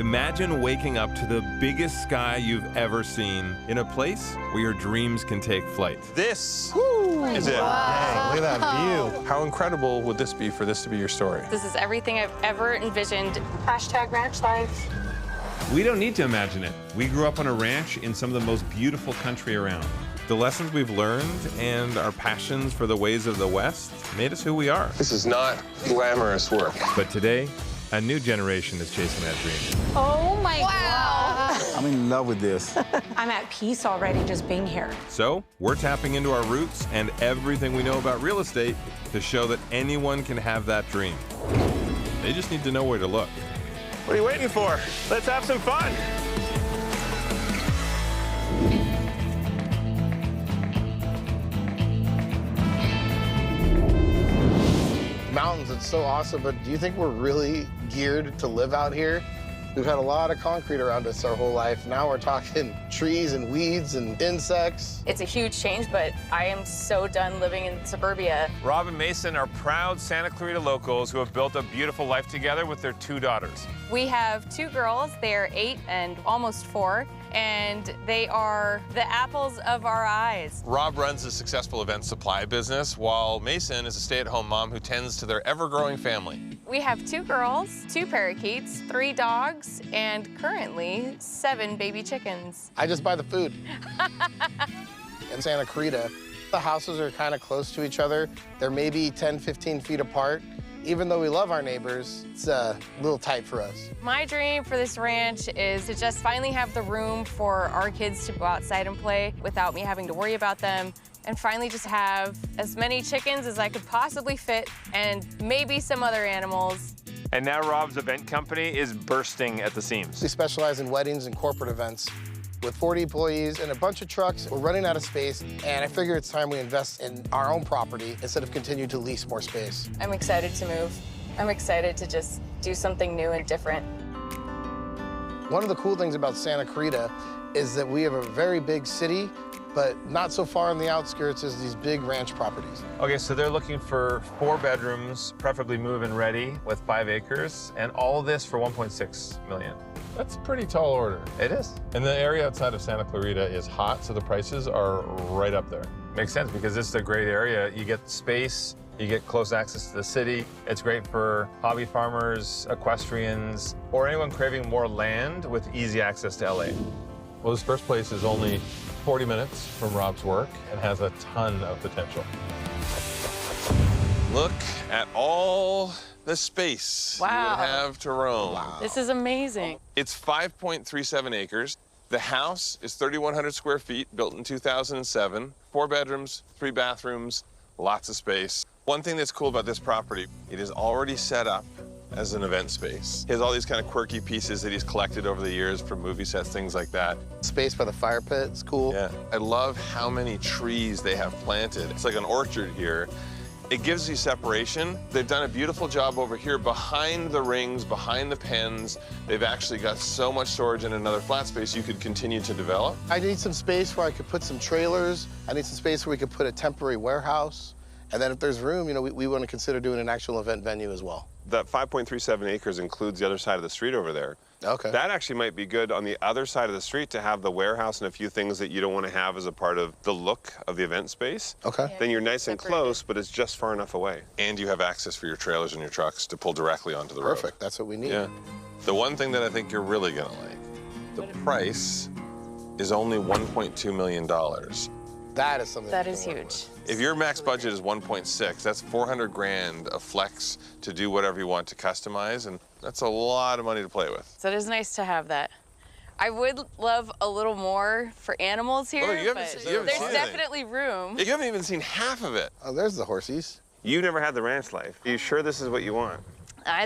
Imagine waking up to the biggest sky you've ever seen in a place where your dreams can take flight. This is it. Wow. Dang, look at that view. How incredible would this be for this to be your story? This is everything I've ever envisioned. Hashtag ranch life. We don't need to imagine it. We grew up on a ranch in some of the most beautiful country around. The lessons we've learned and our passions for the ways of the West made us who we are. This is not glamorous work. But today, a new generation is chasing that dream. Oh my Wow. God. I'm in love with this. I'm at peace already just being here. So, we're tapping into our roots and everything we know about real estate to show that anyone can have that dream. They just need to know where to look. What are you waiting for? Let's have some fun. Mountains, it's so awesome, but do you think we're really geared to live out here? We've had a lot of concrete around us our whole life. Now we're talking trees and weeds and insects. It's a huge change, but I am so done living in suburbia. Rob and Mason are proud Santa Clarita locals who have built a beautiful life together with their 2 daughters. We have 2 girls. They are 8 and almost 4, and they are the apples of our eyes. Rob runs a successful event supply business, while Mason is a stay-at-home mom who tends to their ever-growing family. We have 2 girls, 2 parakeets, 3 dogs, and currently 7 baby chickens. I just buy the food. In Santa Clarita, the houses are kind of close to each other. They're maybe 10, 15 feet apart. Even though we love our neighbors, it's a little tight for us. My dream for this ranch is to just finally have the room for our kids to go outside and play without me having to worry about them, and finally just have as many chickens as I could possibly fit and maybe some other animals. And now Rob's event company is bursting at the seams. We specialize in weddings and corporate events. With 40 employees and a bunch of trucks, we're running out of space, and I figure it's time we invest in our own property instead of continue to lease more space. I'm excited to move. I'm excited to just do something new and different. One of the cool things about Santa Clarita is that we have a very big city, but not so far on the outskirts as these big ranch properties. Okay, so they're looking for 4 bedrooms, preferably move-in ready, with 5 acres, and all of this for $1.6 million. That's a pretty tall order. It is. And the area outside of Santa Clarita is hot, so the prices are right up there. Makes sense, because this is a great area. You get space, you get close access to the city. It's great for hobby farmers, equestrians, or anyone craving more land with easy access to LA. Well, this first place is only 40 minutes from Rob's work and has a ton of potential. Look at all the space you Wow. would have to roam. This is amazing. It's 5.37 acres. The house is 3,100 square feet, built in 2007. 4 bedrooms, 3 bathrooms, lots of space. One thing that's cool about this property, it is already set up as an event space. He has all these kind of quirky pieces that he's collected over the years from movie sets, things like that. Space by the fire pit, it's cool. Yeah, I love how many trees they have planted. It's like an orchard here. It gives you separation. They've done a beautiful job over here behind the rings, behind the pens. They've actually got so much storage in another flat space you could continue to develop. I need some space where I could put some trailers. I need some space where we could put a temporary warehouse. And then if there's room, you know, we want to consider doing an actual event venue as well. That 5.37 acres includes the other side of the street over there. Okay. That actually might be good on the other side of the street to have the warehouse and a few things that you don't want to have as a part of the look of the event space. Okay. Then you're nice and Separated. close, but it's just far enough away. And you have access for your trailers and your trucks to pull directly onto the road. Perfect. That's what we need. Yeah. The one thing that I think you're really gonna like, the price is only $1.2 million. That is something. That we is can work huge. If your max budget is 1.6, that's 400 grand of flex to do whatever you want to customize, and that's a lot of money to play with. So it is nice to have that. I would love a little more for animals here, Oh, you haven't but seen- you haven't there's seen anything. definitely room. You haven't even seen half of it. with. Oh, there's the horsies. You never had the ranch life. Are you sure this is what you want?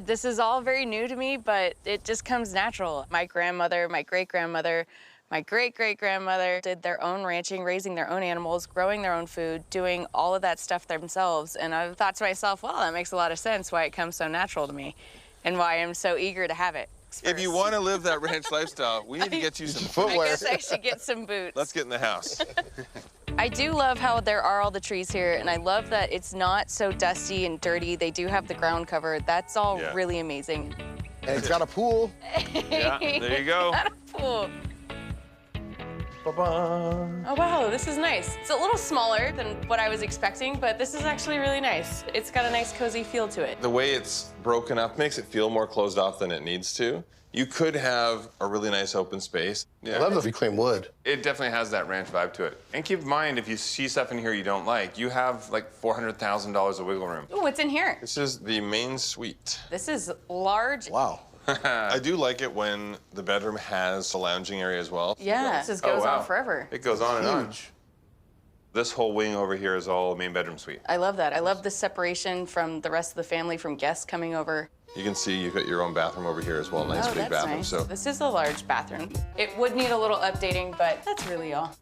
This is all very new to me, but it just comes natural. My grandmother, my great-grandmother, my great-great-grandmother did their own ranching, raising their own animals, growing their own food, doing all of that stuff themselves. And I thought to myself, well, that makes a lot of sense why it comes so natural to me and why I'm so eager to have it. If you want to live that ranch lifestyle, we need to get you some I Footwear. guess I should get some boots. Let's get in the house. I do love how there are all the trees here, and I love that it's not so dusty and dirty. They do have the ground cover. That's all Yeah. really amazing. And it's got a pool. Yeah, there you go. Not a pool. Ba-ba. Oh, wow, this is nice. It's a little smaller than what I was expecting, but this is actually really nice. It's got a nice cozy feel to it. The way it's broken up makes it feel more closed off than it needs to. You could have a really nice open space. Yeah. I love the reclaimed wood. It definitely has that ranch vibe to it. And keep in mind, if you see stuff in here you don't like, you have like $400,000 of wiggle room. Ooh, what's in here? This is the main suite. This is large. Wow. I do like it when the bedroom has a lounging area as well. Yeah, this goes on forever. It goes on and on. Huge. This whole wing over here is all main bedroom suite. I love that. I love the separation from the rest of the family, from guests coming over. You can see you've got your own bathroom over here as well. Nice Oh, big that's bathroom. nice. So This is a large bathroom. It would need a little updating, but that's really all.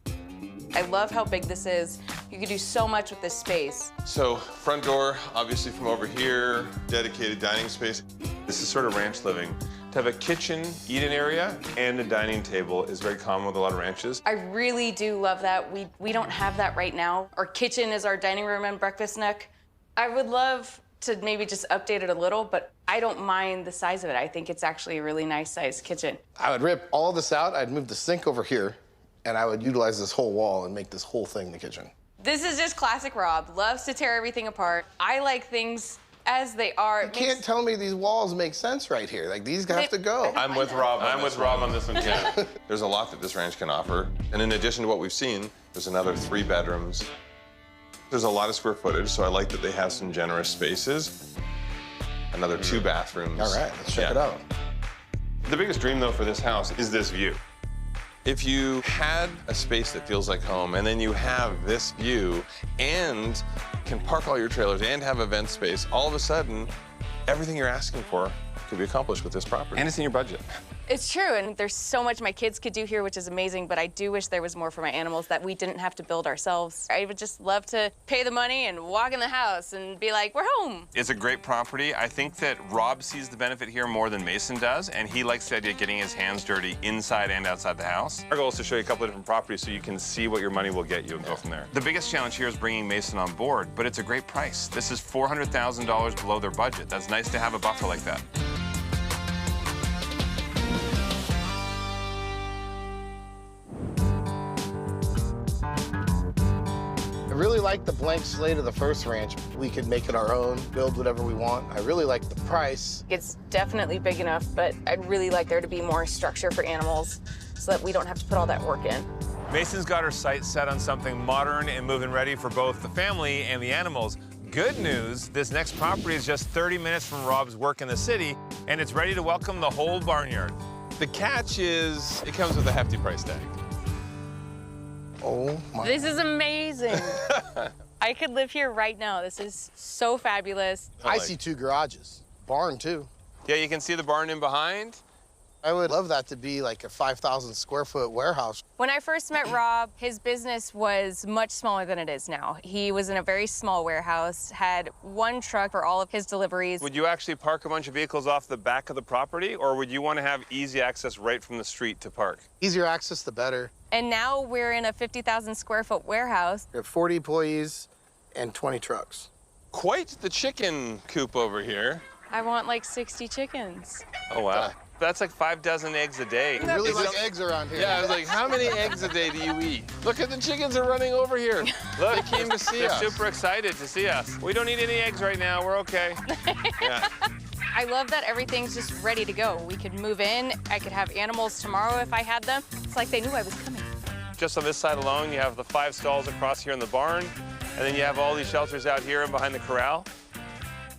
I love how big this is. You could do so much with this space. So front door, obviously from over here, dedicated dining space. This is sort of ranch living. To have a kitchen, eat-in area, and a dining table is very common with a lot of ranches. I really do love that. We don't have that right now. Our kitchen is our dining room and breakfast nook. I would love to maybe just update it a little, but I don't mind the size of it. I think it's actually a really nice sized kitchen. I would rip all this out. I'd move the sink over here, and I would utilize this whole wall and make this whole thing the kitchen. This is just classic Rob. Loves to tear everything apart. I like things as they are. You can't tell me these walls make sense right here. Like, these have to go. I'm with Rob. I'm with Rob on this one, yeah. There's a lot that this ranch can offer. And in addition to what we've seen, there's another 3 bedrooms. There's a lot of square footage, so I like that they have some generous spaces. Another 2 bathrooms. All right, let's check it out. The biggest dream, though, for this house is this view. If you had a space that feels like home, and then you have this view, and can park all your trailers and have event space, all of a sudden, everything you're asking for could be accomplished with this property. And it's in your budget. It's true, and there's so much my kids could do here, which is amazing, but I do wish there was more for my animals that we didn't have to build ourselves. I would just love to pay the money and walk in the house and be like, we're home. It's a great property. I think that Rob sees the benefit here more than Mason does, and he likes the idea of getting his hands dirty inside and outside the house. Our goal is to show you a couple of different properties so you can see what your money will get you and go from there. The biggest challenge here is bringing Mason on board, but it's a great price. This is $400,000 below their budget. That's nice to have a buffer like that. I really like the blank slate of the first ranch. We could make it our own, build whatever we want. I really like the price. It's definitely big enough, but I'd really like there to be more structure for animals so that we don't have to put all that work in. Mason's got her sights set on something modern and move-in ready for both the family and the animals. Good news, this next property is just 30 minutes from Rob's work in the city, and it's ready to welcome the whole barnyard. The catch is it comes with a hefty price tag. Oh my. This is amazing. I could live here right now. This is so fabulous. I see 2 garages, barn too. Yeah, you can see the barn in behind. I would love that to be like a 5,000 square foot warehouse. When I first met Rob, his business was much smaller than it is now. He was in a very small warehouse, had 1 truck for all of his deliveries. Would you actually park a bunch of vehicles off the back of the property, or would you want to have easy access right from the street to park? Easier access, the better. And now we're in a 50,000 square foot warehouse. We have 40 employees and 20 trucks. Quite the chicken coop over here. I want like 60 chickens. Oh, wow. That's like 5 dozen eggs a day. We really Is like it- eggs around here. Yeah, I was like, how many eggs a day do you eat? Look at the chickens are running over here. Look, they came to see They're us. super excited to see us. We don't need any eggs right now, we're okay. Yeah. I love that everything's just ready to go. We could move in. I could have animals tomorrow if I had them. It's like they knew I was coming. Just on this side alone, you have the 5 stalls across here in the barn, and then you have all these shelters out here and behind the corral.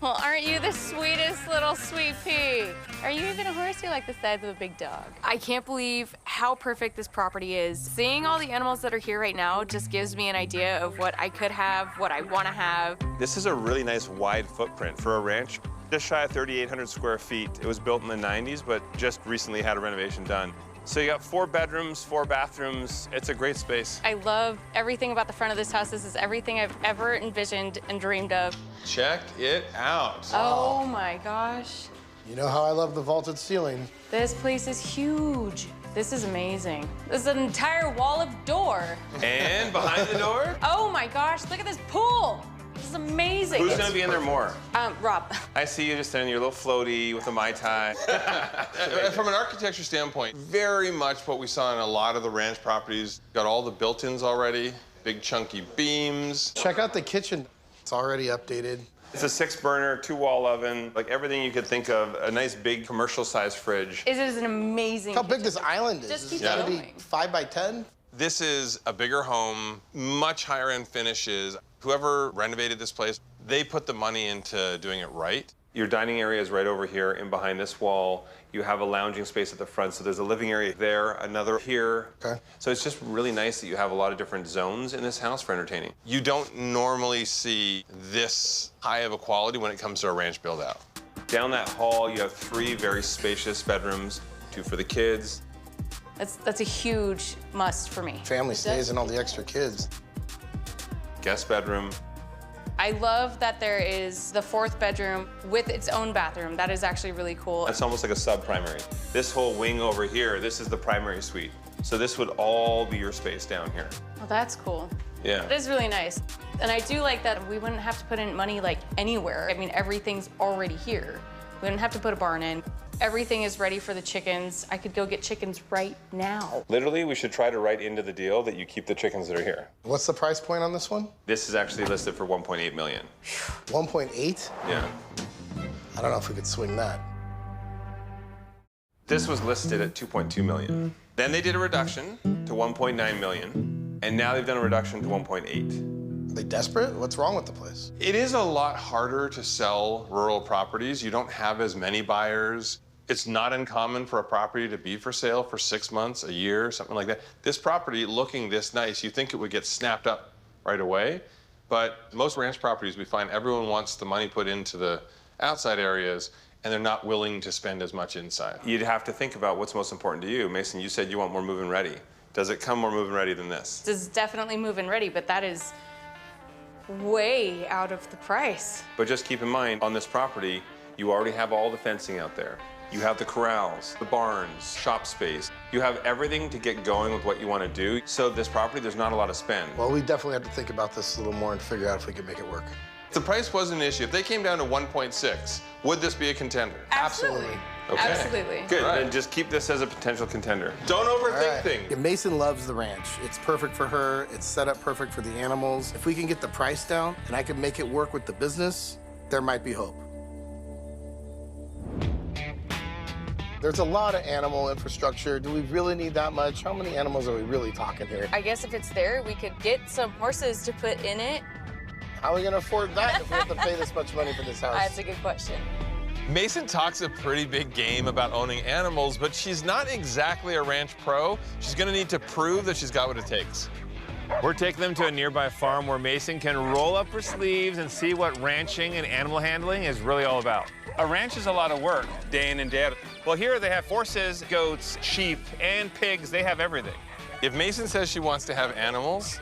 Well, aren't you the sweetest little sweet pea? Are you even a horse? You're like the size of a big dog. I can't believe how perfect this property is. Seeing all the animals that are here right now just gives me an idea of what I could have, what I want to have. This is a really nice wide footprint for a ranch. Just shy of 3,800 square feet. It was built in the 90s, but just recently had a renovation done. So you got 4 bedrooms, 4 bathrooms. It's a great space. I love everything about the front of this house. This is everything I've ever envisioned and dreamed of. Check it out. Oh my gosh. You know how I love the vaulted ceiling. This place is huge. This is amazing. This is an entire wall of door. And behind the door? Oh my gosh, look at this pool. is amazing. Who's gonna be in there more? Rob. I see you just in your little floaty with a Mai Tai. From an architecture standpoint, very much what we saw in a lot of the ranch properties. Got all the built-ins already, big chunky beams. Check out the kitchen. It's already updated. It's a 6-burner, 2-wall oven, like everything you could think of, a nice big commercial-sized fridge. It is an amazing Look how big kitchen. this island is. Just Is keep it gonna be going. 5 by 10? This is a bigger home, much higher end finishes. Whoever renovated this place, they put the money into doing it right. Your dining area is right over here in behind this wall. You have a lounging space at the front, so there's a living area there, another here. Okay. So it's just really nice that you have a lot of different zones in this house for entertaining. You don't normally see this high of a quality when it comes to a ranch build out. Down that hall, you have 3 very spacious bedrooms, 2 for the kids. That's a huge must for me. Family stays and all the extra kids. Guest bedroom. I love that there is the 4th bedroom with its own bathroom. That is actually really cool. That's almost like a sub-primary. This whole wing over here, this is the primary suite. So this would all be your space down here. Well, that's cool. Yeah. It is really nice. And I do like that we wouldn't have to put in money like anywhere. I mean, everything's already here. We wouldn't have to put a barn in. Everything is ready for the chickens. I could go get chickens right now. Literally, we should try to write into the deal that you keep the chickens that are here. What's the price point on this one? This is actually listed for 1.8 million. 1.8? Yeah. I don't know if we could swing that. This was listed at 2.2 million. Then they did a reduction to 1.9 million, and now they've done a reduction to 1.8. Are they desperate? What's wrong with the place? It is a lot harder to sell rural properties. You don't have as many buyers. It's not uncommon for a property to be for sale for 6 months, a year, something like that. This property looking this nice, you think it would get snapped up right away. But most ranch properties, we find everyone wants the money put into the outside areas, and they're not willing to spend as much inside. You'd have to think about what's most important to you. Mason, you said you want more move-in ready. Does it come more move-in ready than this? This is definitely move-in ready, but that is way out of the price. But just keep in mind, on this property, you already have all the fencing out there. You have the corrals, the barns, shop space. You have everything to get going with what you want to do. So this property, there's not a lot of spend. Well, we definitely have to think about this a little more and figure out if we can make it work. If the price was an issue, if they came down to 1.6, would this be a contender? Absolutely. Okay. Absolutely. Good, Right. then just keep this as a potential contender. Don't overthink All right. things. Yeah, Mason loves the ranch. It's perfect for her. It's set up perfect for the animals. If we can get the price down and I can make it work with the business, there might be hope. There's a lot of animal infrastructure. Do we really need that much? How many animals are we really talking here? I guess if it's there, we could get some horses to put in it. How are we gonna afford that if we have to pay this much money for this house? That's a good question. Mason talks a pretty big game about owning animals, but she's not exactly a ranch pro. She's gonna need to prove that she's got what it takes. We're taking them to a nearby farm where Mason can roll up her sleeves and see what ranching and animal handling is really all about. A ranch is a lot of work, day in and day out. Well, here they have horses, goats, sheep, and pigs. They have everything. If Mason says she wants to have animals,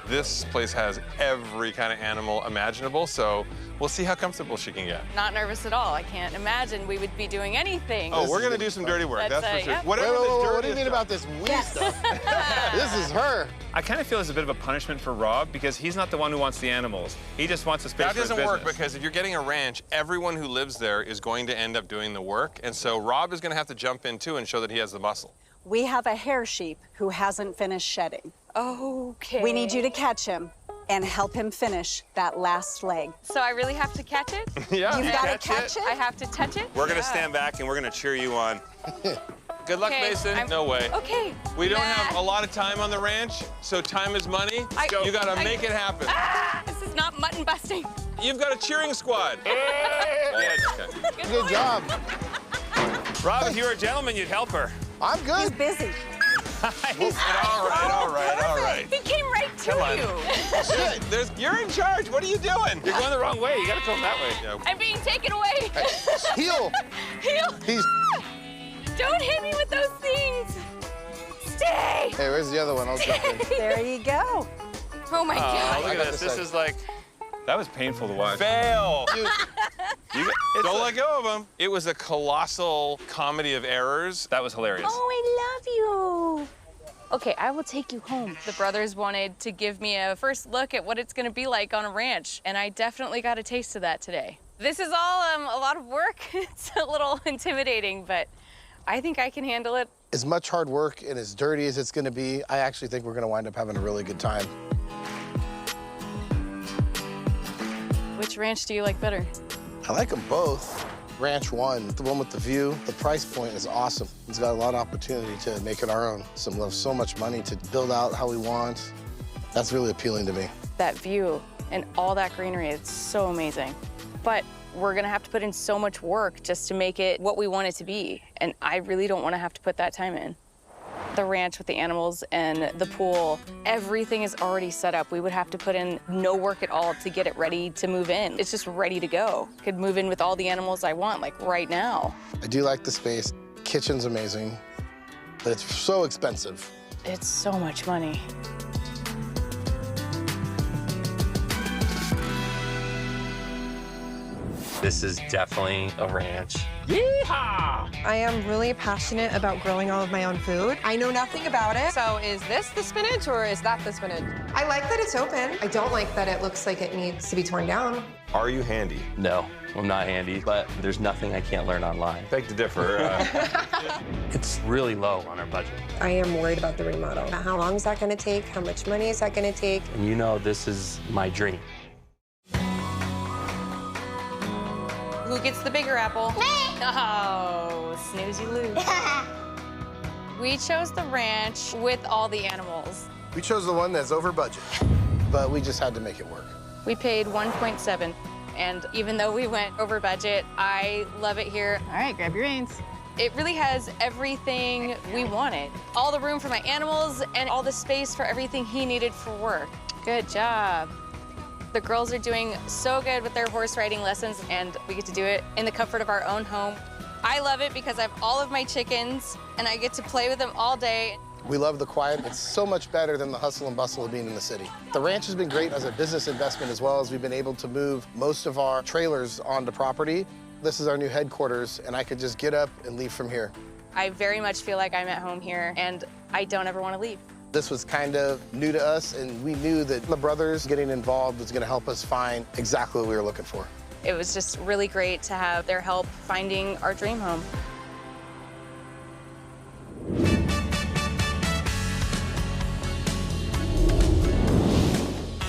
this place has every kind of animal imaginable, so we'll see how comfortable she can get. Not nervous at all. I can't imagine we would be doing anything. Oh, we're gonna do some dirty work, That's, that's for sure. yep. Whatever Wait, the what do you dirtiest mean job- about this wee stuff? This is her. I kind of feel it's a bit of a punishment for Rob because he's not the one who wants the animals. He just wants a space That for his doesn't work business. because if you're getting a ranch, everyone who lives there is going to end up doing the work, and so Rob is gonna have to jump in too and show that he has the muscle. We have a hair sheep who hasn't finished shedding. Okay. We need you to catch him and help him finish that last leg. So I really have to catch it? Yeah. You've you got to catch catch it. I have to touch it? We're gonna stand back and we're gonna cheer you on. Good luck, Okay, Mason. I'm- No way. Okay. We don't Nah. have a lot of time on the ranch, so time is money. I- You gotta I- make it happen. Ah, this is not mutton busting. You've got a cheering squad. Okay. Good job. Rob, if you were a gentleman, you'd help her. I'm He's good. busy. All right. He came right to Come on. you. You're in charge. What are you doing? You're going the wrong way. You gotta go that way. Yeah. I'm being taken away. Heel. Heel. He's. Don't hit me with those things. Stay. Hey, where's the other one? I'll jump in. There you go. Oh my Oh, God. look I at got this. this This side. is like, that was painful to watch. Fail. It's Don't a- let go of him. It was a colossal comedy of errors. That was hilarious. Oh, I love you. Okay, I will take you home. The brothers wanted to give me a first look at what it's gonna be like on a ranch, and I definitely got a taste of that today. This is all a lot of work. It's a little intimidating, but I think I can handle it. As much hard work and as dirty as it's gonna be, I actually think we're gonna wind up having a really good time. Which ranch do you like better? I like them both. Ranch 1, the one with the view, the price point is awesome. It's got a lot of opportunity to make it our own. We'll have so much money to build out how we want. That's really appealing to me. That view and all that greenery, it's so amazing. But we're gonna have to put in so much work just to make it what we want it to be. And I really don't wanna have to put that time in. The ranch with the animals and the pool, everything is already set up. We would have to put in no work at all to get it ready to move in. It's just ready to go. Could move in with all the animals I want, like right now. I do like the space. Kitchen's amazing, but it's so expensive. It's so much money. This is definitely a ranch. Yeehaw! I am really passionate about growing all of my own food. I know nothing about it. So is this the spinach or is that the spinach? I like that it's open. I don't like that it looks like it needs to be torn down. Are you handy? No, I'm not handy, but there's nothing I can't learn online. Beg to differ. It's really low on our budget. I am worried about the remodel. How long is that gonna take? How much money is that gonna take? And you know this is my dream. Who gets the bigger apple? Me! Oh, snooze, you lose. We chose the ranch with all the animals. We chose the one that's over budget, but we just had to make it work. We paid 1.7, and even though we went over budget, I love it here. All right, grab your reins. It really has everything we wanted. All the room for my animals and all the space for everything he needed for work. Good job. The girls are doing so good with their horse riding lessons, and we get to do it in the comfort of our own home. I love it because I have all of my chickens, and I get to play with them all day. We love the quiet. It's so much better than the hustle and bustle of being in the city. The ranch has been great as a business investment as well, as we've been able to move most of our trailers onto property. This is our new headquarters, and I could just get up and leave from here. I very much feel like I'm at home here, and I don't ever want to leave. This was kind of new to us, and we knew that the brothers getting involved was going to help us find exactly what we were looking for. It was just really great to have their help finding our dream home.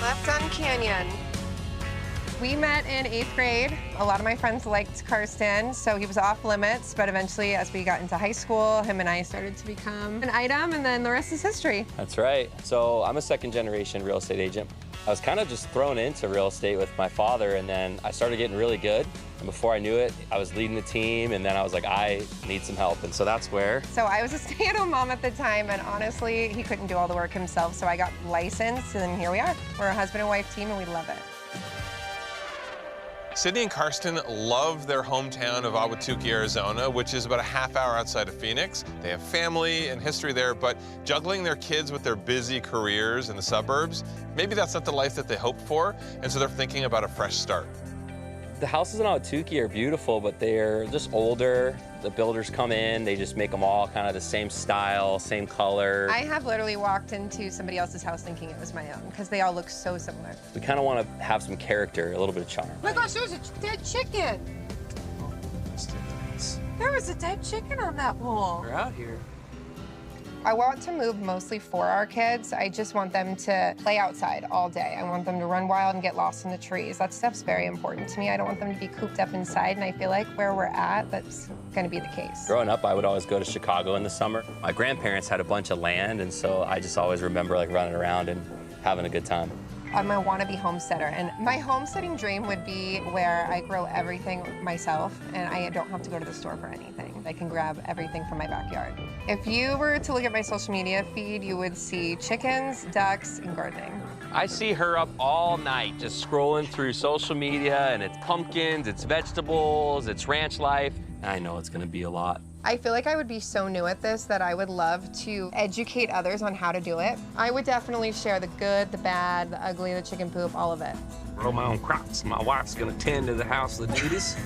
Left on Canyon. We met in 8th grade. A lot of my friends liked Karsten, so he was off limits, but eventually as we got into high school, him and I started to become an item, and then the rest is history. That's right. So I'm a second-generation real estate agent. I was kind of just thrown into real estate with my father, and then I started getting really good. And before I knew it, I was leading the team, and then I was like, I need some help. And so that's where. So I was a stay-at-home mom at the time, and honestly, he couldn't do all the work himself, so I got licensed, and here we are. We're a husband and wife team, and we love it. Sydney and Karsten love their hometown of Ahwatukee, Arizona, which is about a half-hour outside of Phoenix. They have family and history there, but juggling their kids with their busy careers in the suburbs, maybe that's not the life that they hoped for, and so they're thinking about a fresh start. The houses in Ahwatukee are beautiful, but they're just older. The builders come in, they just make them all kind of the same style, same color. I have literally walked into somebody else's house thinking it was my own, because they all look so similar. We kind of want to have some character, a little bit of charm. Oh my gosh, there was a dead chicken. There was a dead chicken on that pole. We're out here. I want to move mostly for our kids. I just want them to play outside all day. I want them to run wild and get lost in the trees. That stuff's very important to me. I don't want them to be cooped up inside, and I feel like where we're at, that's going to be the case. Growing up, I would always go to Chicago in the summer. My grandparents had a bunch of land, and so I just always remember like running around and having a good time. I'm a wannabe homesteader, and my homesteading dream would be where I grow everything myself, and I don't have to go to the store for anything. I can grab everything from my backyard. If you were to look at my social media feed, you would see chickens, ducks, and gardening. I see her up all night just scrolling through social media, and it's pumpkins, it's vegetables, it's ranch life. I know it's gonna be a lot. I feel like I would be so new at this that I would love to educate others on how to do it. I would definitely share the good, the bad, the ugly, the chicken poop, all of it. Grow my own crops. My wife's gonna tend to the house, the duties.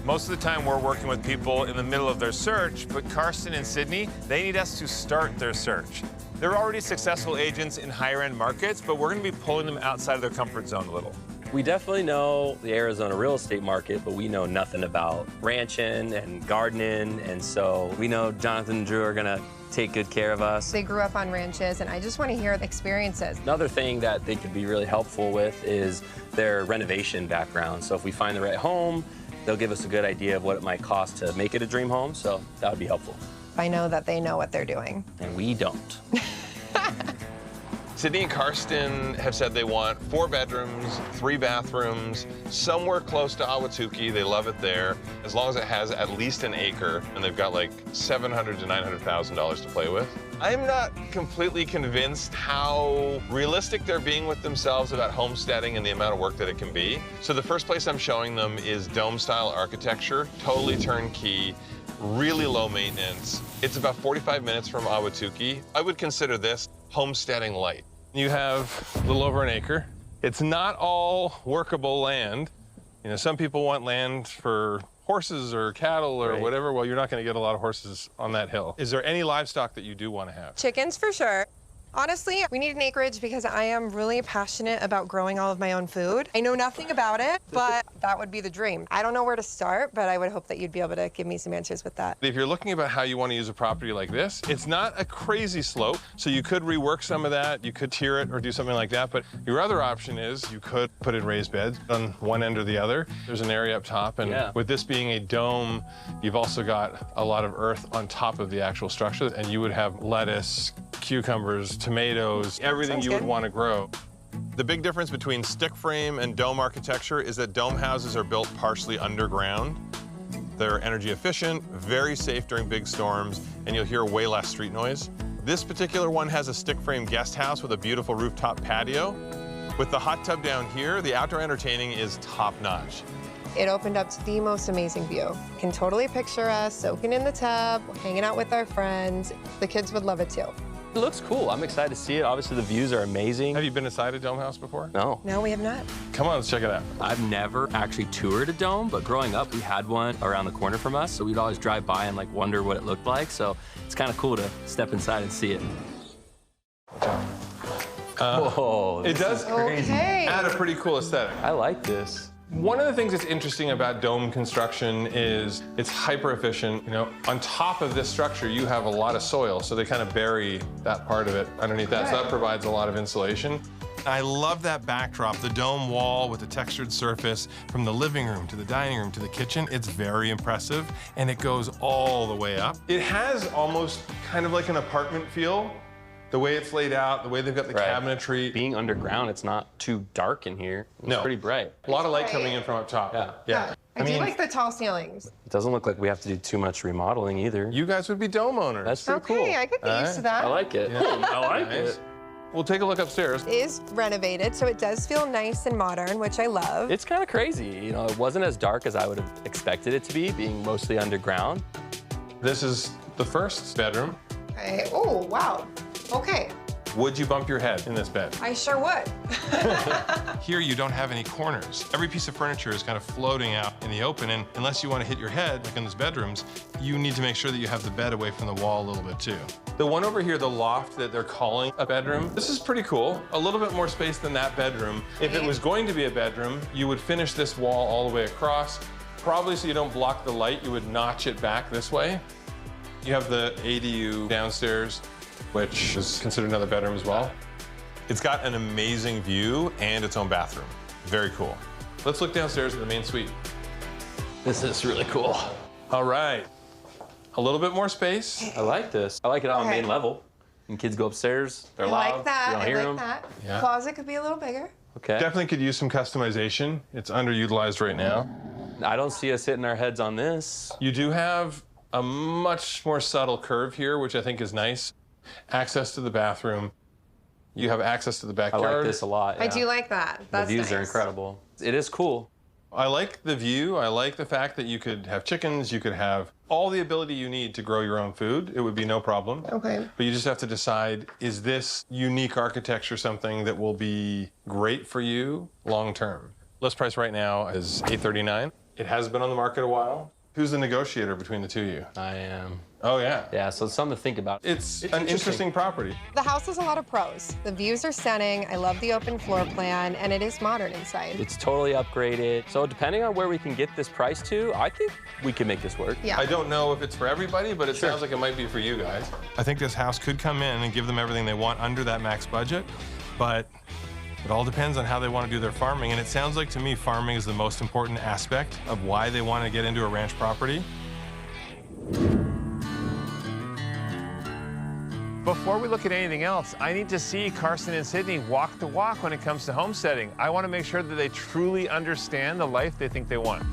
Most of the time we're working with people in the middle of their search, but Karsten and Sydney, they need us to start their search. They're already successful agents in higher-end markets, but we're gonna be pulling them outside of their comfort zone a little. We definitely know the Arizona real estate market, but we know nothing about ranching and gardening, and so we know Jonathan and Drew are gonna take good care of us. They grew up on ranches, and I just want to hear the experiences. Another thing that they could be really helpful with is their renovation background. So if we find the right home, they'll give us a good idea of what it might cost to make it a dream home, so that would be helpful. I know that they know what they're doing. And we don't. Sydney and Karsten have said they want 4 bedrooms, 3 bathrooms, somewhere close to Ahwatukee. They love it there, as long as it has at least an acre, and they've got like $700,000 to $900,000 to play with. I'm not completely convinced how realistic they're being with themselves about homesteading and the amount of work that it can be. So the first place I'm showing them is dome-style architecture, totally turnkey, really low maintenance. It's about 45 minutes from Ahwatukee. I would consider this homesteading light. You have a little over an acre. It's not all workable land. You know, some people want land for horses or cattle or whatever. Well, you're not going to get a lot of horses on that hill. Is there any livestock that you do want to have? Chickens for sure. Honestly, we need an acreage because I am really passionate about growing all of my own food. I know nothing about it, but that would be the dream. I don't know where to start, but I would hope that you'd be able to give me some answers with that. If you're looking about how you want to use a property like this, it's not a crazy slope, so you could rework some of that, you could tier it or do something like that, but your other option is you could put in raised beds on one end or the other. There's an area up top, and with this being a dome, you've also got a lot of earth on top of the actual structure, and you would have lettuce, cucumbers, tomatoes, everything you would want to grow. The big difference between stick frame and dome architecture is that dome houses are built partially underground. They're energy efficient, very safe during big storms, and you'll hear way less street noise. This particular one has a stick frame guest house with a beautiful rooftop patio. With the hot tub down here, the outdoor entertaining is top notch. It opened up to the most amazing view. Can totally picture us soaking in the tub, hanging out with our friends. The kids would love it too. It looks cool. I'm excited to see it. Obviously, the views are amazing. Have you been inside a dome house before? No. No, we have not. Come on, let's check it out. I've never actually toured a dome, but growing up, we had one around the corner from us, so we'd always drive by and like wonder what it looked like. So it's kind of cool to step inside and see it. Whoa, it does Okay. add a pretty cool aesthetic. I like this. One of the things that's interesting about dome construction is it's hyper efficient. You know, on top of this structure, you have a lot of soil, so they kind of bury that part of it underneath that. So that provides a lot of insulation. I love that backdrop, the dome wall with the textured surface from the living room to the dining room to the kitchen. It's very impressive, and it goes all the way up. It has almost kind of like an apartment feel. The way it's laid out, the way they've got the cabinetry. Being underground, it's not too dark in here. It's pretty bright. A lot of light coming in from up top. Yeah. I do like the tall ceilings. It doesn't look like we have to do too much remodeling either. You guys would be dome owners. That's pretty cool. Okay, I could get used to that. I like it. I like it. We'll take a look upstairs. It is renovated, so it does feel nice and modern, which I love. It's kind of crazy. You know, it wasn't as dark as I would have expected it to be, being mostly underground. This is the first bedroom. Okay. Oh, wow. Okay. Would you bump your head in this bed? I sure would. Here you don't have any corners. Every piece of furniture is kind of floating out in the open, and unless you want to hit your head, like in these bedrooms, you need to make sure that you have the bed away from the wall a little bit too. The one over here, the loft that they're calling a bedroom, this is pretty cool. A little bit more space than that bedroom. If it was going to be a bedroom, you would finish this wall all the way across. Probably so you don't block the light, you would notch it back this way. You have the ADU downstairs, which is considered another bedroom as well. It's got an amazing view and its own bathroom. Very cool. Let's look downstairs at the main suite. This is really cool. All right. A little bit more space. I like this. I like it on the main level. And kids go upstairs, they're loud. I like that. You don't hear them. that. Yeah. Closet could be a little bigger. Okay. Definitely could use some customization. It's underutilized right now. I don't see us hitting our heads on this. You do have a much more subtle curve here, which I think is nice. Access to the bathroom. You have access to the backyard. I like this a lot. I do like that. That's the views are nice. incredible. It is cool. I like the view. I like the fact that you could have chickens, you could have all the ability you need to grow your own food. It would be no problem. Okay. But you just have to decide, is this unique architecture something that will be great for you long term? List price right now is $839. It has been on the market a while. Who's the negotiator between the two of you? I am. Oh, yeah. Yeah, so it's something to think about. It's an interesting property. The house has a lot of pros. The views are stunning. I love the open floor plan, and it is modern inside. It's totally upgraded. So depending on where we can get this price to, I think we can make this work. Yeah. I don't know if it's for everybody, but it sounds like it might be for you guys. I think this house could come in and give them everything they want under that max budget, but it all depends on how they want to do their farming. And it sounds like to me, farming is the most important aspect of why they want to get into a ranch property. Before we look at anything else, I need to see Carson and Sydney walk the walk when it comes to homesteading. I want to make sure that they truly understand the life they think they want.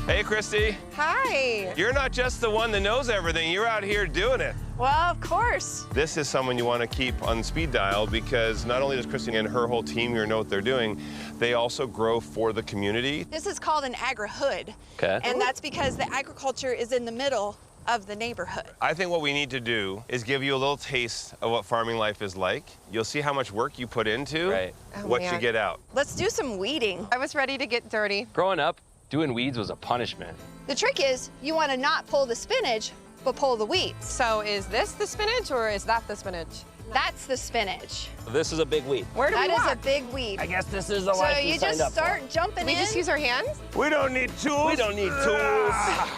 Hey, Christy. Hi. You're not just the one that knows everything. You're out here doing it. Well, of course. This is someone you want to keep on speed dial because not only does Christy and her whole team here know what they're doing, they also grow for the community. This is called an agri-hood. Okay. And that's because the agriculture is in the middle of the neighborhood. I think what we need to do is give you a little taste of what farming life is like. You'll see how much work you put into what you get out. Let's do some weeding. I was ready to get dirty. Growing up, doing weeds was a punishment. The trick is you want to not pull the spinach, but pull the weeds. So is this the spinach or is that the spinach? That's the spinach. This is a big weed. Where do we That is walk? a big weed. I guess this is the So life we you signed just up start for. jumping We in. just use our hands? We don't need tools. We don't need tools.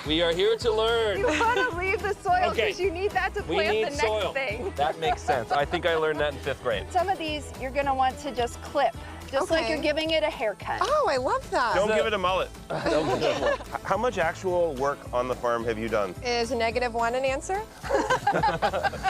We are here to learn. You want to leave the soil Okay. because you need that to We plant need the next soil. thing. That makes sense. I think I learned that in 5th grade. Some of these you're going to want to just clip, just like Okay. you're giving it a haircut. Oh, I love that. Don't give it a mullet. Don't give it. How much actual work on the farm have you done? Is -1 an answer?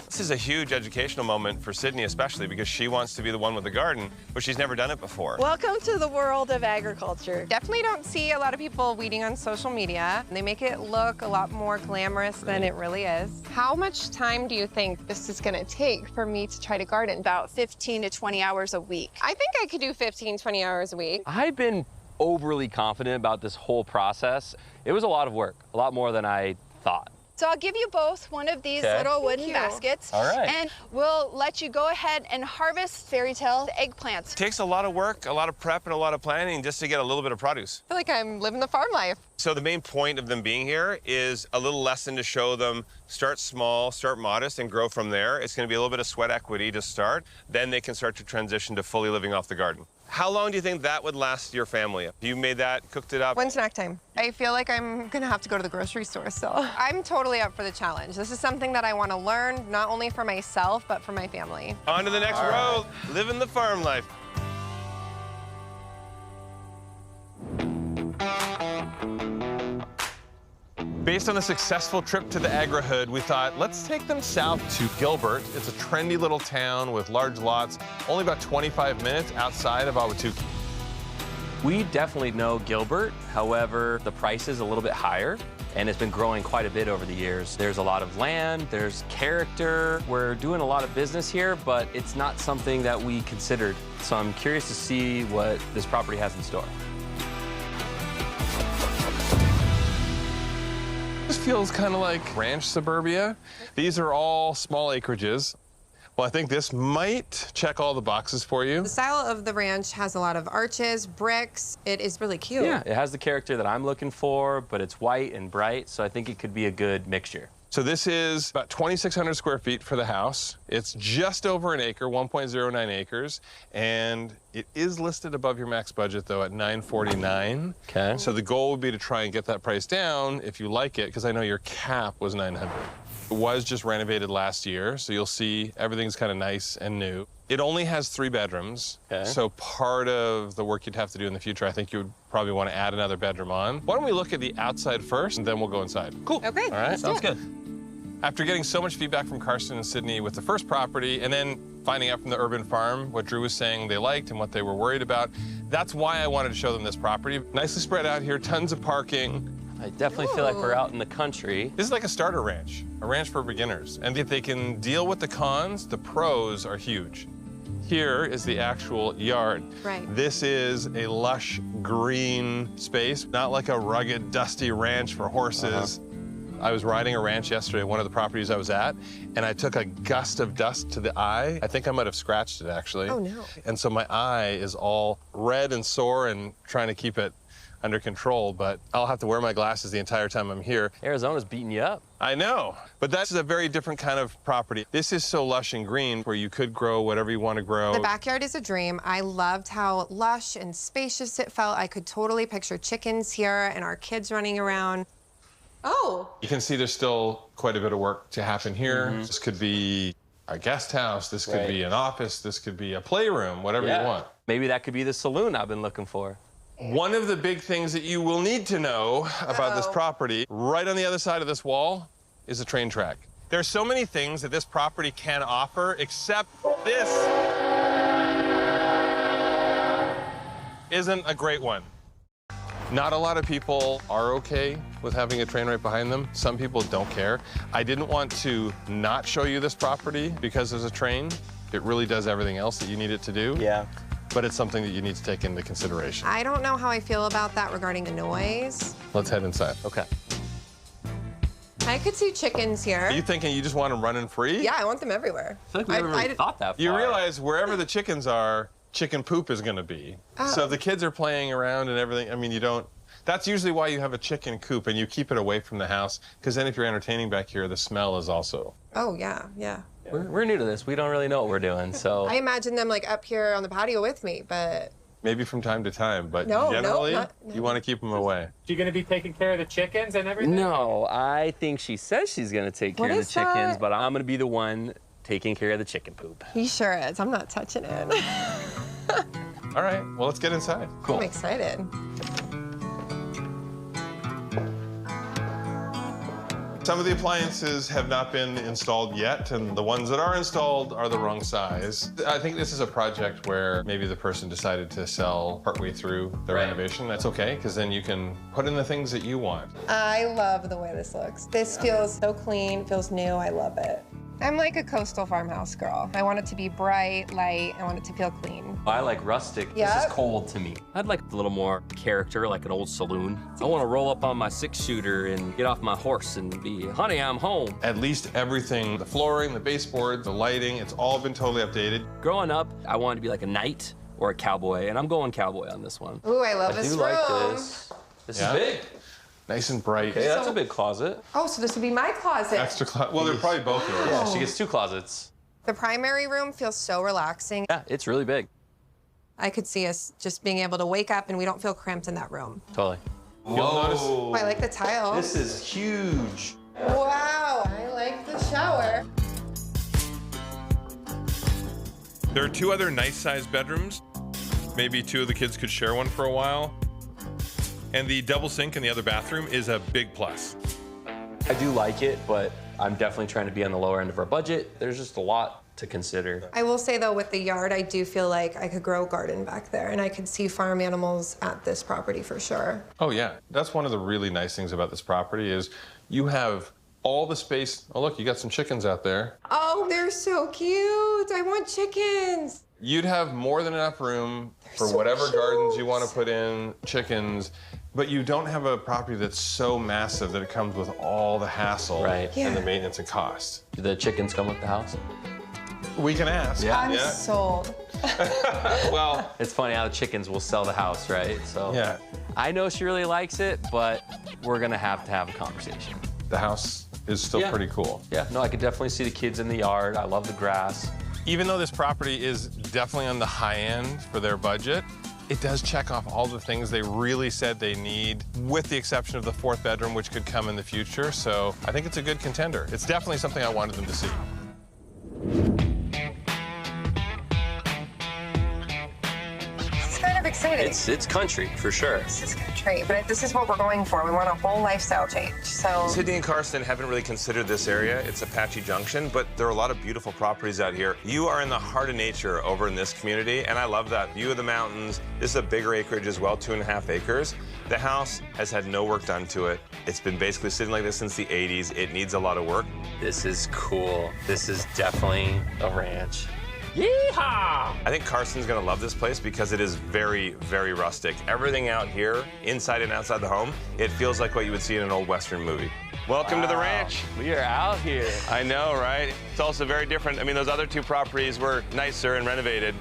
This is a huge educational moment for Sydney especially because she wants to be the one with the garden, but she's never done it before. Welcome to the world of agriculture. Definitely don't see a lot of people weeding on social media. They make it look a lot more glamorous than it really is. How much time do you think this is gonna take for me to try to garden? About 15 to 20 hours a week. I think I could do 15, 20 hours a week. I've been overly confident about this whole process. It was a lot of work, a lot more than I thought. So I'll give you both one of these Okay. little wooden you. baskets. All right. And we'll let you go ahead and harvest fairy tale eggplants. It takes a lot of work, a lot of prep, and a lot of planning just to get a little bit of produce. I feel like I'm living the farm life. So the main point of them being here is a little lesson to show them start small, start modest, and grow from there. It's going to be a little bit of sweat equity to start. Then they can start to transition to fully living off the garden. How long do you think that would last your family? You made that, cooked it up? When's snack time? I feel like I'm gonna have to go to the grocery store still. I'm totally up for the challenge. This is something that I want to learn, not only for myself, but for my family. On to the next row, living the farm life. Based on a successful trip to the Agri-Hood, we thought, let's take them south to Gilbert. It's a trendy little town with large lots, only about 25 minutes outside of Ahwatukee. We definitely know Gilbert. However, the price is a little bit higher, and it's been growing quite a bit over the years. There's a lot of land, there's character. We're doing a lot of business here, but it's not something that we considered. So I'm curious to see what this property has in store. This feels kind of like ranch suburbia. These are all small acreages. Well, I think this might check all the boxes for you. The style of the ranch has a lot of arches, bricks. It is really cute. Yeah, it has the character that I'm looking for, but it's white and bright, so I think it could be a good mixture. So this is about 2,600 square feet for the house. It's just over an acre, 1.09 acres, and it is listed above your max budget, though, at $949. Okay. So the goal would be to try and get that price down if you like it, because I know your cap was $900. It was just renovated last year, so you'll see everything's kind of nice and new. It only has 3 bedrooms, Okay. so part of the work you'd have to do in the future, I think you would probably want to add another bedroom on. Why don't we look at the outside first, and then we'll go inside? Cool. Okay. All right. Sounds good. After getting so much feedback from Carson and Sydney with the first property, and then finding out from the urban farm what Drew was saying they liked and what they were worried about, that's why I wanted to show them this property. Nicely spread out here, tons of parking. I definitely feel like we're out in the country. This is like a starter ranch, a ranch for beginners. And if they can deal with the cons, the pros are huge. Here is the actual yard. Right. This is a lush green space, not like a rugged, dusty ranch for horses. I was riding a ranch yesterday at one of the properties I was at, and I took a gust of dust to the eye. I think I might have scratched it, actually. Oh, no. And so my eye is all red and sore and trying to keep it under control, but I'll have to wear my glasses the entire time I'm here. Arizona's beating you up. I know, but that's a very different kind of property. This is so lush and green where you could grow whatever you want to grow. The backyard is a dream. I loved how lush and spacious it felt. I could totally picture chickens here and our kids running around. Oh. You can see there's still quite a bit of work to happen here. This could be a guest house, this could be an office, this could be a playroom, whatever you want. Maybe that could be the saloon I've been looking for. One of the big things that you will need to know about this property, right on the other side of this wall, is a train track. There's so many things that this property can offer, except this isn't a great one. Not a lot of people are okay with having a train right behind them. Some people don't care. I didn't want to not show you this property because there's a train. It really does everything else that you need it to do. Yeah. But it's something that you need to take into consideration. I don't know how I feel about that regarding the noise. Let's head inside. Okay. I could see chickens here. Are you thinking you just want them running free? Yeah, I want them everywhere. I feel like we never really thought that far. You realize wherever the chickens are, chicken poop is going to be. So if the kids are playing around and everything, I mean, you don't... That's usually why you have a chicken coop and you keep it away from the house, because then if you're entertaining back here, the smell is also... Oh, yeah, yeah. We're new to this. We don't really know what we're doing, so... I imagine them like up here on the patio with me, but... Maybe from time to time, but No, generally, no. you want to keep them away. You gonna be taking care of the chickens and everything? No, I think she says she's gonna take care of the chickens, but I'm gonna be the one taking care of the chicken poop. He sure is. I'm not touching it. All right, well, let's get inside. Cool. I'm excited. Some of the appliances have not been installed yet, and the ones that are installed are the wrong size. I think this is a project where maybe the person decided to sell partway through the renovation. That's okay, because then you can put in the things that you want. I love the way this looks. This feels so clean, feels new. I love it. I'm like a coastal farmhouse girl. I want it to be bright, light. I want it to feel clean. I like rustic. Yep. This is cold to me. I'd like a little more character, like an old saloon. I want to roll up on my 6-shooter and get off my horse and be, honey, I'm home. At least everything, the flooring, the baseboard, the lighting, it's all been totally updated. Growing up, I wanted to be like a knight or a cowboy, and I'm going cowboy on this one. Ooh, I love this room. I do like this. This is big. Nice and bright. Okay, that's a big closet. Oh, so this would be my closet. Extra closet. Well, they're probably both yours. Yeah, she gets 2 closets. The primary room feels so relaxing. Yeah, it's really big. I could see us just being able to wake up and we don't feel cramped in that room. Totally. Whoa. Oh, I like the tile. This is huge. Wow, I like the shower. There are 2 other nice-sized bedrooms. Maybe 2 of the kids could share one for a while. And the double sink in the other bathroom is a big plus. I do like it, but I'm definitely trying to be on the lower end of our budget. There's just a lot to consider. I will say, though, with the yard, I do feel like I could grow a garden back there, and I could see farm animals at this property for sure. Oh, yeah. That's one of the really nice things about this property is you have all the space. Oh, look, you got some chickens out there. Oh, they're so cute. I want chickens. You'd have more than enough room for so whatever cute. gardens you want to put in, chickens, but you don't have a property that's so massive that it comes with all the hassle Right. and the Yeah. maintenance and cost. Do the chickens come with the house? We can ask. Yeah. I'm Yeah. sold. Well, It's funny how the chickens will sell the house, right? So yeah. I know she really likes it, but we're gonna have to have a conversation. The house is still Yeah. pretty cool. Yeah, no, I could definitely see the kids in the yard. I love the grass. Even though this property is definitely on the high end for their budget, it does check off all the things they really said they need, with the exception of the 4th bedroom, which could come in the future. So I think it's a good contender. It's definitely something I wanted them to see. It's kind of exciting. It's country, for sure. This is country, but this is what we're going for. We want a whole lifestyle change, so. Sydney and Karsten haven't really considered this area. It's Apache Junction, but there are a lot of beautiful properties out here. You are in the heart of nature over in this community, and I love that. View of the mountains. This is a bigger acreage as well, 2.5 acres. The house has had no work done to it. It's been basically sitting like this since the 80s. It needs a lot of work. This is cool. This is definitely a ranch. Yeehaw! I think Karsten's gonna love this place because it is very, very rustic. Everything out here, inside and outside the home, it feels like what you would see in an old Western movie. Welcome to the ranch. We are out here. I know, right? It's also very different. I mean, those other two properties were nicer and renovated.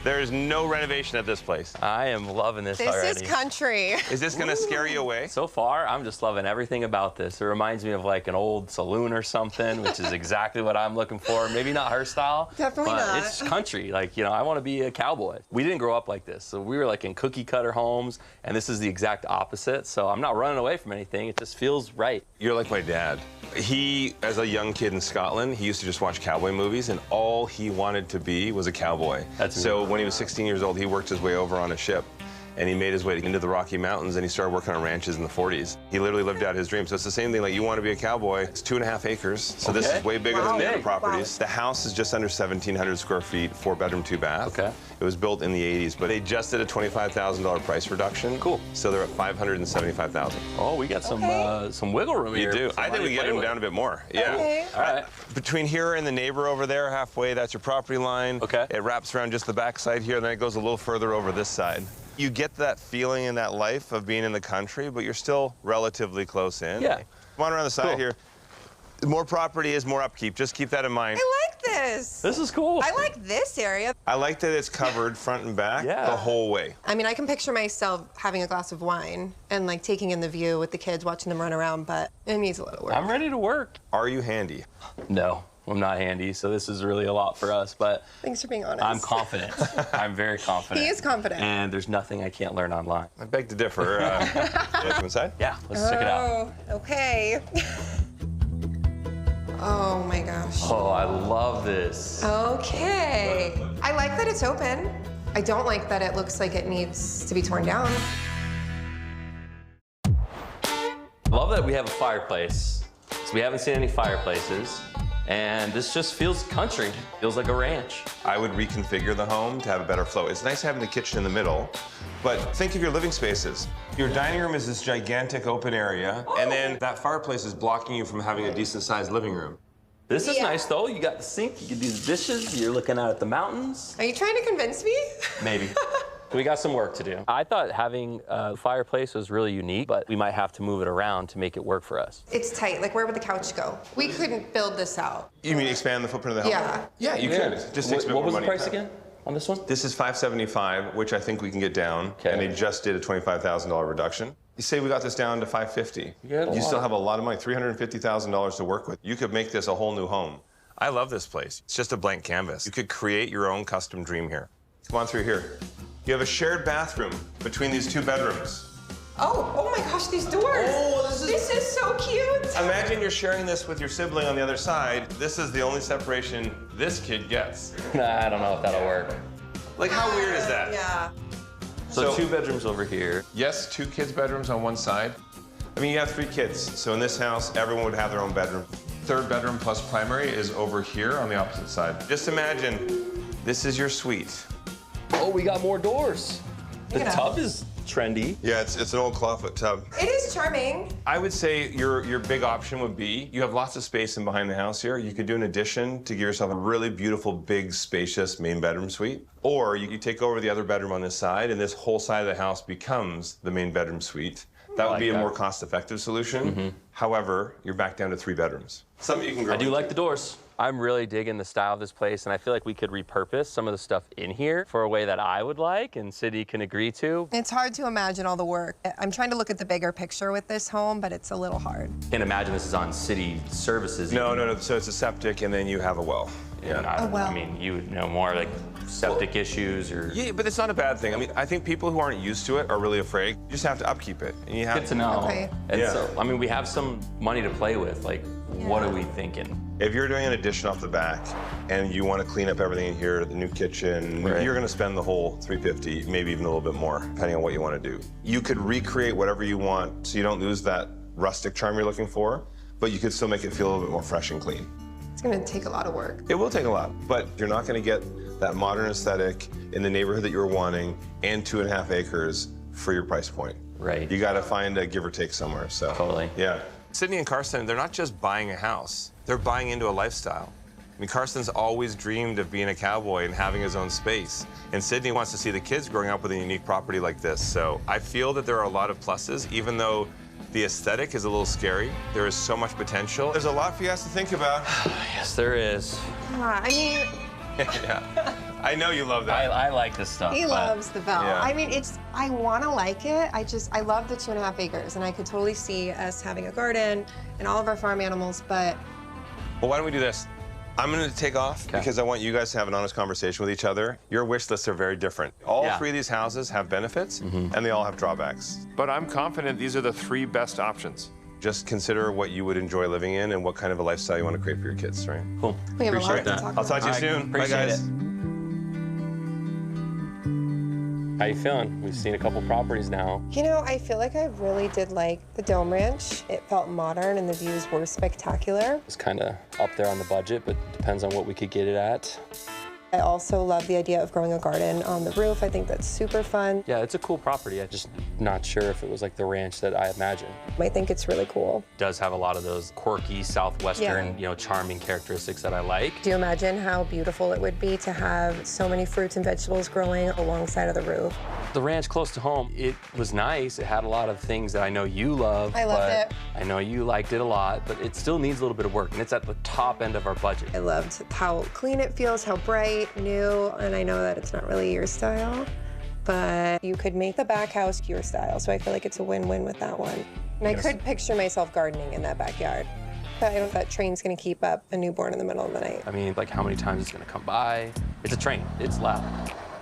There's no renovation at this place. I am loving this already. This is country. Is this gonna scare you away? So far, I'm just loving everything about this. It reminds me of like an old saloon or something, which is exactly what I'm looking for. Maybe not her style, Definitely but not. it's country. Like, you know, I want to be a cowboy. We didn't grow up like this. So we were like in cookie cutter homes, and this is the exact opposite. So I'm not running away from anything. It just feels right. You're like my dad. He, as a young kid in Scotland, he used to just watch cowboy movies, and all he wanted to be was a cowboy. So when he was 16 years old, he worked his way over on a ship, and he made his way into the Rocky Mountains, and he started working on ranches in the 40s. He literally lived out his dream. So it's the same thing, like you want to be a cowboy. It's 2.5 acres, so this is way bigger than the other properties. The house is just under 1,700 square feet, 4-bedroom, 2-bath. It was built in the 80s, but they just did a $25,000 price reduction. Cool. So they're at $575,000. Oh, we got some wiggle room here. You do. I think we get them down a bit more. Yeah. Okay. All right. Between here and the neighbor over there, halfway, that's your property line. Okay. It wraps around just the back side here, then it goes a little further over this side. You get that feeling in that life of being in the country, but you're still relatively close in. Yeah. Come on around the side here. The more property is more upkeep. Just keep that in mind. I like this. This is cool. I like this area. I like that it's covered front and back the whole way. I mean, I can picture myself having a glass of wine and like taking in the view with the kids, watching them run around, but it needs a little work. I'm ready to work. Are you handy? No, I'm not handy, so this is really a lot for us, but Thanks for being honest. I'm confident. I'm very confident. He is confident. And there's nothing I can't learn online. I beg to differ. Come inside? Yeah, let's check it out. Oh, okay. Oh my gosh. Oh, I love this. Okay. I like that it's open. I don't like that it looks like it needs to be torn down. Love that we have a fireplace. So we haven't seen any fireplaces. And this just feels country. Feels like a ranch. I would reconfigure the home to have a better flow. It's nice having the kitchen in the middle, but think of your living spaces. Your dining room is this gigantic open area, and then that fireplace is blocking you from having a decent-sized living room. This is nice, though. You got the sink, you can do the dishes, you're looking out at the mountains. Are you trying to convince me? Maybe. We got some work to do. I thought having a fireplace was really unique, but we might have to move it around to make it work for us. It's tight. Like, where would the couch go? We couldn't build this out. You mean expand the footprint of the house? Yeah. Yeah, you could. Just takes a bit What more was the money. price again on this one? This is $575, which I think we can get down, and they just did a $25,000 reduction. You say we got this down to $550. You still have a lot of money, $350,000 to work with. You could make this a whole new home. I love this place. It's just a blank canvas. You could create your own custom dream here. Come on through here. You have a shared bathroom between these 2 bedrooms. Oh my gosh, these doors. Oh, this is so cute. Imagine you're sharing this with your sibling on the other side. This is the only separation this kid gets. Nah, I don't know if that'll work. Like, how weird is that? Yeah. So 2 bedrooms over here. Yes, 2 kids' bedrooms on one side. I mean, you have 3 kids, so in this house, everyone would have their own bedroom. 3rd bedroom plus primary is over here on the opposite side. Just imagine, this is your suite. Oh, we got more doors. The tub is trendy. Yeah, it's an old clawfoot tub. It is charming. I would say your big option would be, you have lots of space in behind the house here. You could do an addition to give yourself a really beautiful, big, spacious main bedroom suite. Or you take over the other bedroom on this side, and this whole side of the house becomes the main bedroom suite. That would be a more cost-effective solution. However, you're back down to 3 bedrooms. Something you can grow. I do like the doors. I'm really digging the style of this place, and I feel like we could repurpose some of the stuff in here for a way that I would like and City can agree to. It's hard to imagine all the work. I'm trying to look at the bigger picture with this home, but it's a little hard. Can't imagine this is on City services. No. So it's a septic, and then you have a well. Yeah. I mean, you would know more, like septic issues or... Yeah, but it's not a bad thing. I mean, I think people who aren't used to it are really afraid. You just have to upkeep it. And you have Good to know. Okay. And so, I mean, we have some money to play with. Like, what are we thinking? If you're doing an addition off the back and you want to clean up everything in here, the new kitchen, you're going to spend the whole $350, maybe even a little bit more, depending on what you want to do. You could recreate whatever you want so you don't lose that rustic charm you're looking for, but you could still make it feel a little bit more fresh and clean. It's gonna take a lot of work. It will take a lot, but you're not going to get that modern aesthetic in the neighborhood that you're wanting and 2.5 acres for your price point. Right. You got to find a give or take somewhere. So Totally. Yeah. Sydney and Carson, they're not just buying a house, they're buying into a lifestyle. I mean, Carson's always dreamed of being a cowboy and having his own space. And Sydney wants to see the kids growing up with a unique property like this. So I feel that there are a lot of pluses, even though The aesthetic is a little scary. There is so much potential. There's a lot for you guys to think about. Yes, there is. I mean, Yeah. I know you love that. I like this stuff. he but loves the bell. Yeah. I mean, I want to like it. I love the 2.5 acres, and I could totally see us having a garden and all of our farm animals, but Well, why don't we do this? I'm going to take off because I want you guys to have an honest conversation with each other. Your wish lists are very different. All three of these houses have benefits, and they all have drawbacks. But I'm confident these are the 3 best options. Just consider what you would enjoy living in and what kind of a lifestyle you want to create for your kids, right? Cool. we have Appreciate a lot that. to talk I'll talk about. to you soon. Bye, appreciate guys. it. How you feeling? We've seen a couple properties now. You know, I feel like I really did like the Dome Ranch. It felt modern and the views were spectacular. It's kind of up there on the budget, but depends on what we could get it at. I also love the idea of growing a garden on the roof. I think that's super fun. Yeah, it's a cool property. I'm just not sure if it was like the ranch that I imagined. I think it's really cool. It does have a lot of those quirky Southwestern, charming characteristics that I like. Do you imagine how beautiful it would be to have so many fruits and vegetables growing alongside of the roof? The ranch close to home, it was nice. It had a lot of things that I know you love. I loved it. I know you liked it a lot, but it still needs a little bit of work, and it's at the top end of our budget. I loved how clean it feels, how bright, new, and I know that it's not really your style, but you could make the back house your style, so I feel like it's a win-win with that one. And I could picture myself gardening in that backyard. But I don't know if that train's gonna keep up a newborn in the middle of the night. I mean, like how many times it's gonna come by. It's a train, it's loud.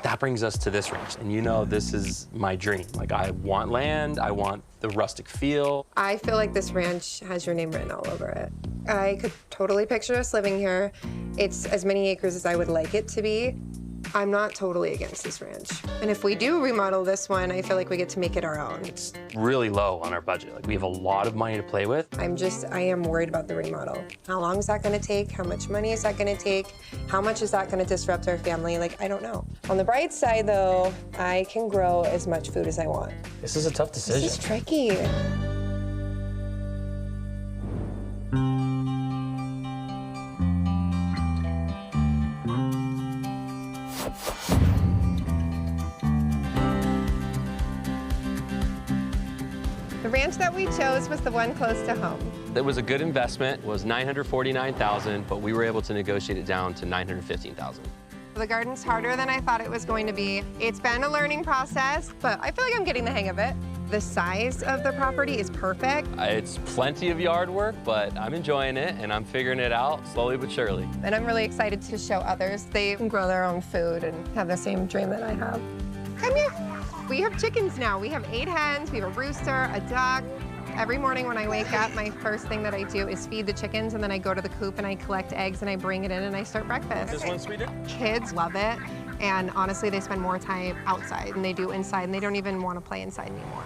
That brings us to this ranch, and you know this is my dream. Like I want land, I want the rustic feel. I feel like this ranch has your name written all over it. I could totally picture us living here. It's as many acres as I would like it to be. I'm not totally against this ranch. And if we do remodel this one, I feel like we get to make it our own. It's really low on our budget. Like we have a lot of money to play with. I am worried about the remodel. How long is that gonna take? How much money is that gonna take? How much is that gonna disrupt our family? Like, I don't know. On the bright side though, I can grow as much food as I want. This is a tough decision. This is tricky. The ranch that we chose was the one close to home. It was a good investment. It was $949,000, but we were able to negotiate it down to $915,000. The garden's harder than I thought it was going to be. It's been a learning process, but I feel like I'm getting the hang of it. The size of the property is perfect. It's plenty of yard work, but I'm enjoying it and I'm figuring it out slowly but surely. And I'm really excited to show others they can grow their own food and have the same dream that I have. Come here. We have chickens now. We have 8 hens, we have a rooster, a duck. Every morning when I wake up, my first thing that I do is feed the chickens, and then I go to the coop and I collect eggs and I bring it in and I start breakfast. This one's sweeter? Kids love it, and honestly, they spend more time outside than they do inside, and they don't even want to play inside anymore.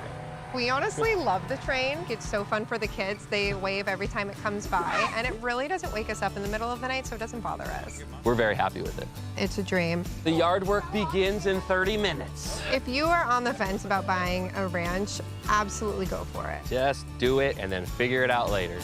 We honestly love the train. It's so fun for the kids. They wave every time it comes by, and it really doesn't wake us up in the middle of the night, so it doesn't bother us. We're very happy with it. It's a dream. The yard work begins in 30 minutes. If you are on the fence about buying a ranch, absolutely go for it. Just do it and then figure it out later.